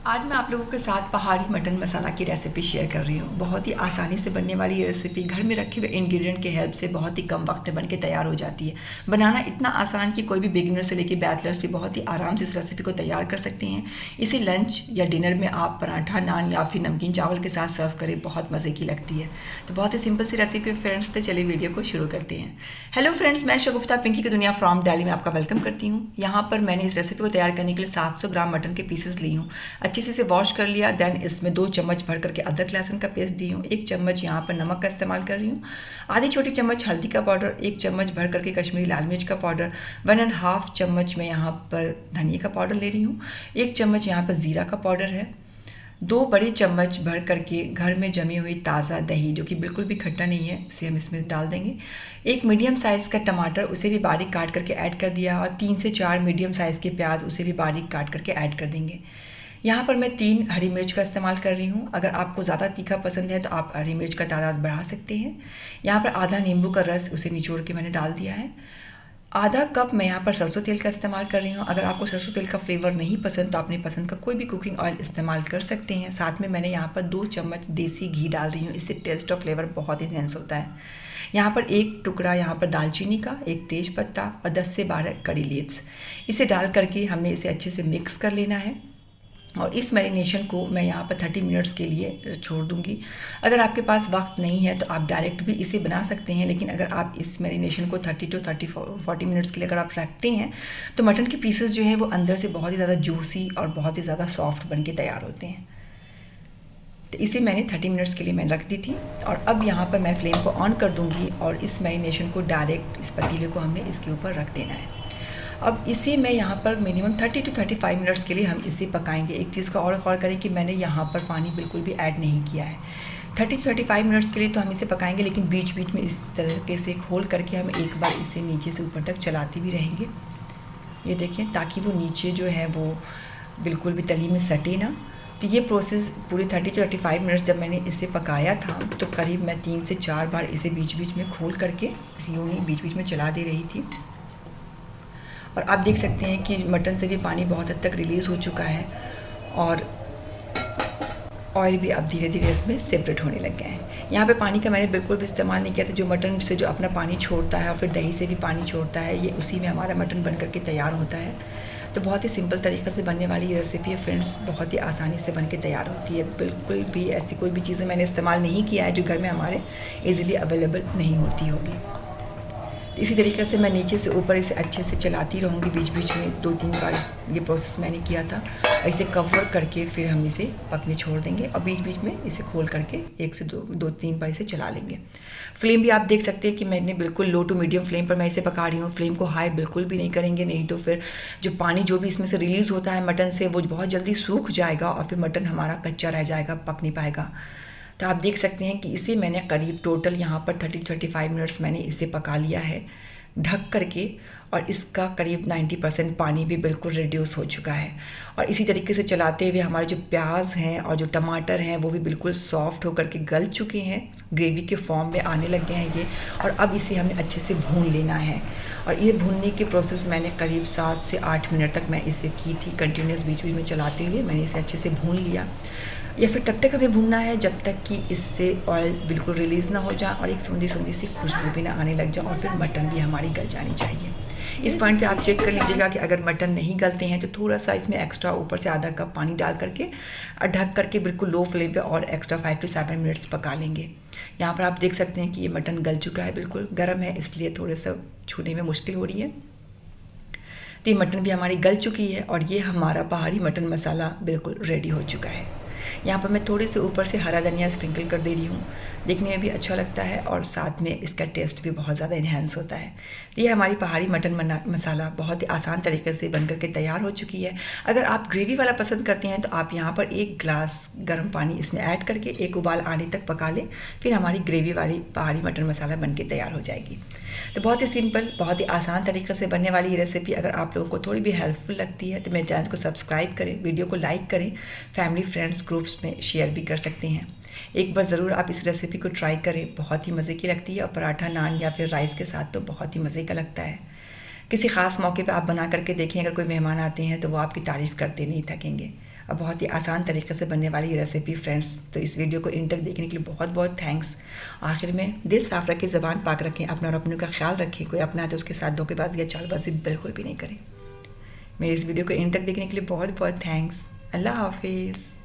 आज मैं आप लोगों के साथ पहाड़ी मटन मसाला की रेसिपी शेयर कर रही हूँ। बहुत ही आसानी से बनने वाली ये रेसिपी घर में रखे हुए इंग्रेडिएंट के हेल्प से बहुत ही कम वक्त में बन के तैयार हो जाती है। बनाना इतना आसान कि कोई भी बिगिनर से लेकर बैचलर्स भी बहुत ही आराम से इस रेसिपी को तैयार कर सकते हैं। इसी लंच या डिनर में आप पराठा, नान या फिर नमकीन चावल के साथ सर्व करें, बहुत मज़े की लगती है। तो बहुत ही सिंपल सी रेसिपी फ्रेंड्स, तो चलिए वीडियो को शुरू करते हैं। हेलो फ्रेंड्स, मैं शगुफ्ता पिंकी की दुनिया फ्रॉम दिल्ली में आपका वेलकम करती हूँ। यहाँ पर मैंने इस रेसिपी को तैयार करने के लिए 700 ग्राम मटन के पीसेस ली हूँ। अच्छे से इसे वॉश कर लिया। देन इसमें 2 चम्मच भर करके अदरक लहसुन का पेस्ट दी हूँ। 1 चम्मच यहाँ पर नमक का इस्तेमाल कर रही हूँ। आधी छोटी चम्मच हल्दी का पाउडर, 1 चम्मच भर करके कश्मीरी लाल मिर्च का पाउडर, 1.5 चम्मच मैं यहाँ पर धनिया का पाउडर ले रही हूँ। 1 चम्मच यहाँ पर ज़ीरा का पाउडर है। 2 बड़ी चम्मच भर करके घर में जमी हुई ताज़ा दही, जो कि बिल्कुल भी खट्टा नहीं है, उसे हम इसमें डाल देंगे। 1 मीडियम साइज़ का टमाटर, उसे भी बारीक काट करके ऐड कर दिया। और 3 से 4 मीडियम साइज़ के प्याज, उसे भी बारीक काट करके ऐड कर देंगे। यहाँ पर मैं 3 हरी मिर्च का इस्तेमाल कर रही हूँ। अगर आपको ज़्यादा तीखा पसंद है तो आप हरी मिर्च का तादाद बढ़ा सकते हैं। यहाँ पर आधा नींबू का रस, उसे निचोड़ के मैंने डाल दिया है। आधा कप मैं यहाँ पर सरसों तेल का इस्तेमाल कर रही हूँ। अगर आपको सरसों तेल का फ्लेवर नहीं पसंद तो अपनी पसंद का कोई भी कुकिंग ऑयल इस्तेमाल कर सकते हैं। साथ में मैंने यहाँ पर 2 चम्मच देसी घी डाल रही हूँ, इससे टेस्ट और फ्लेवर बहुत इन्हेंस होता है। यहाँ पर 1 टुकड़ा यहाँ पर दालचीनी का, 1 तेज पत्ता और 10 से 12 कड़ी लीव्स, इसे डाल करके हमने इसे अच्छे से मिक्स कर लेना है। और इस मैरिनेशन को मैं यहाँ पर 30 मिनट्स के लिए छोड़ दूँगी। अगर आपके पास वक्त नहीं है तो आप डायरेक्ट भी इसे बना सकते हैं, लेकिन अगर आप इस मैरिनेशन को 30 to 40 मिनट्स के लिए अगर आप रखते हैं तो मटन के पीसेस जो हैं वो अंदर से बहुत ही ज़्यादा जूसी और बहुत ही ज़्यादा सॉफ्ट बन के तैयार होते हैं। तो इसे मैंने 30 मिनट्स के लिए मैं रख दी थी। और अब यहाँ पर मैं फ्लेम को ऑन कर दूँगी और इस मैरिनेशन को डायरेक्ट इस पतीले को हमने इसके ऊपर रख देना है। अब इसे मैं यहाँ पर मिनिमम 30 to 35 मिनट्स के लिए हम इसे पकाएंगे। एक चीज़ का और गौर करें कि मैंने यहाँ पर पानी बिल्कुल भी ऐड नहीं किया है। 30 to 35 मिनट्स के लिए तो हम इसे पकाएंगे, लेकिन बीच बीच में इस तरीके से खोल करके हम एक बार इसे नीचे से ऊपर तक चलाते भी रहेंगे। ये देखें, ताकि वो नीचे जो है वो बिल्कुल भी तली में सटे ना। तो ये प्रोसेस पूरे 30 to 35 मिनट्स जब मैंने इसे पकाया था तो करीब मैं 3 से 4 बार इसे बीच बीच में खोल करके इसे यूँ ही बीच बीच में चला दे रही थी। और आप देख सकते हैं कि मटन से भी पानी बहुत हद तक रिलीज़ हो चुका है और ऑयल भी अब धीरे धीरे इसमें सेपरेट होने लग गया है। यहाँ पे पानी का मैंने बिल्कुल भी इस्तेमाल नहीं किया था। जो मटन से जो अपना पानी छोड़ता है और फिर दही से भी पानी छोड़ता है, ये उसी में हमारा मटन बन करके तैयार होता है। तो बहुत ही सिंपल तरीक़े से बनने वाली ये रेसिपी है फ्रेंड्स, बहुत ही आसानी से बन के तैयार होती है। बिल्कुल भी ऐसी कोई भी चीज़ें मैंने इस्तेमाल नहीं किया है जो घर में हमारे ईज़िली अवेलेबल नहीं होती होगी। इसी तरीके से मैं नीचे से ऊपर इसे अच्छे से चलाती रहूँगी बीच बीच में। 2-3 बार ये प्रोसेस मैंने किया था। इसे कवर करके फिर हम इसे पकने छोड़ देंगे और बीच बीच में इसे खोल करके 1 से 2-3 बार इसे चला लेंगे। फ्लेम भी आप देख सकते हैं कि मैंने बिल्कुल लो टू मीडियम फ्लेम पर मैं इसे पका रही हूँ। फ्लेम को हाई बिल्कुल भी नहीं करेंगे, नहीं तो फिर जो पानी जो भी इसमें से रिलीज़ होता है मटन से, वो बहुत जल्दी सूख जाएगा और फिर मटन हमारा कच्चा रह जाएगा, पक नहीं पाएगा। तो आप देख सकते हैं कि इसे मैंने करीब टोटल यहाँ पर 30-35 मिनट्स मैंने इसे पका लिया है ढक करके। और इसका करीब 90% पानी भी बिल्कुल रिड्यूस हो चुका है। और इसी तरीके से चलाते हुए हमारे जो प्याज हैं और जो टमाटर हैं वो भी बिल्कुल सॉफ्ट होकर के गल चुके हैं, ग्रेवी के फॉर्म में आने लग गए हैं ये। और अब इसे हमें अच्छे से भून लेना है। और ये भूनने की प्रोसेस मैंने करीब 7 से 8 मिनट तक मैं इसे की थी, कंटिन्यूस बीच बीच में चलाते हुए मैंने इसे अच्छे से भून लिया। या फिर तब तक हमें भूनना है जब तक कि इससे ऑयल बिल्कुल रिलीज़ ना हो जाए और एक सूंधी सूंधी सी खुशबू भी ना आने लग जाए, और फिर मटन भी हमारी गल जानी चाहिए। इस पॉइंट पे आप चेक कर लीजिएगा कि अगर मटन नहीं गलते हैं तो थोड़ा सा इसमें एक्स्ट्रा ऊपर से आधा कप पानी डाल करके और ढक करके बिल्कुल लो फ्लेम पे और एक्स्ट्रा 5 to 7 मिनट्स पका लेंगे। यहाँ पर आप देख सकते हैं कि ये मटन गल चुका है, बिल्कुल गर्म है इसलिए थोड़े सा छूने में मुश्किल हो रही है। तो ये मटन भी हमारी गल चुकी है और ये हमारा पहाड़ी मटन मसाला बिल्कुल रेडी हो चुका है। यहाँ पर मैं थोड़े से ऊपर से हरा धनिया स्प्रिंकल कर दे रही हूँ, देखने में भी अच्छा लगता है और साथ में इसका टेस्ट भी बहुत ज़्यादा इन्हेंस होता है। ये हमारी पहाड़ी मटन मसाला बहुत ही आसान तरीके से बनकर के तैयार हो चुकी है। अगर आप ग्रेवी वाला पसंद करते हैं तो आप यहाँ पर 1 गिलास गर्म पानी इसमें ऐड करके 1 उबाल आने तक पका लें, फिर हमारी ग्रेवी वाली पहाड़ी मटन मसाला बन के तैयार हो जाएगी। तो बहुत ही सिंपल, बहुत ही आसान तरीके से बनने वाली ये रेसिपी अगर आप लोगों को थोड़ी भी हेल्पफुल लगती है तो मेरे चैनल को सब्सक्राइब करें, वीडियो को लाइक करें, फैमिली फ्रेंड्स ग्रुप्स में शेयर भी कर सकते हैं। एक बार ज़रूर आप इस रेसिपी को ट्राई करें, बहुत ही मज़े की लगती है और पराठा, नान या फिर राइस के साथ तो बहुत ही मज़े का लगता है। किसी ख़ास मौके पे आप बना करके देखें, अगर कोई मेहमान आते हैं तो वो आपकी तारीफ़ करते नहीं थकेंगे। और बहुत ही आसान तरीके से बनने वाली ये रेसिपी फ्रेंड्स। तो इस वीडियो को इन तक देखने के लिए बहुत बहुत थैंक्स। आखिर में दिल साफ़ रखें, ज़बान पाक रखें, अपना और अपनों का ख्याल रखें। कोई अपना तो उसके साथ धोखेबाजी या चालबाजी बिल्कुल भी नहीं करें। मेरे इस वीडियो को इन तक देखने के लिए बहुत बहुत थैंक्स। अल्लाह हाफिज़।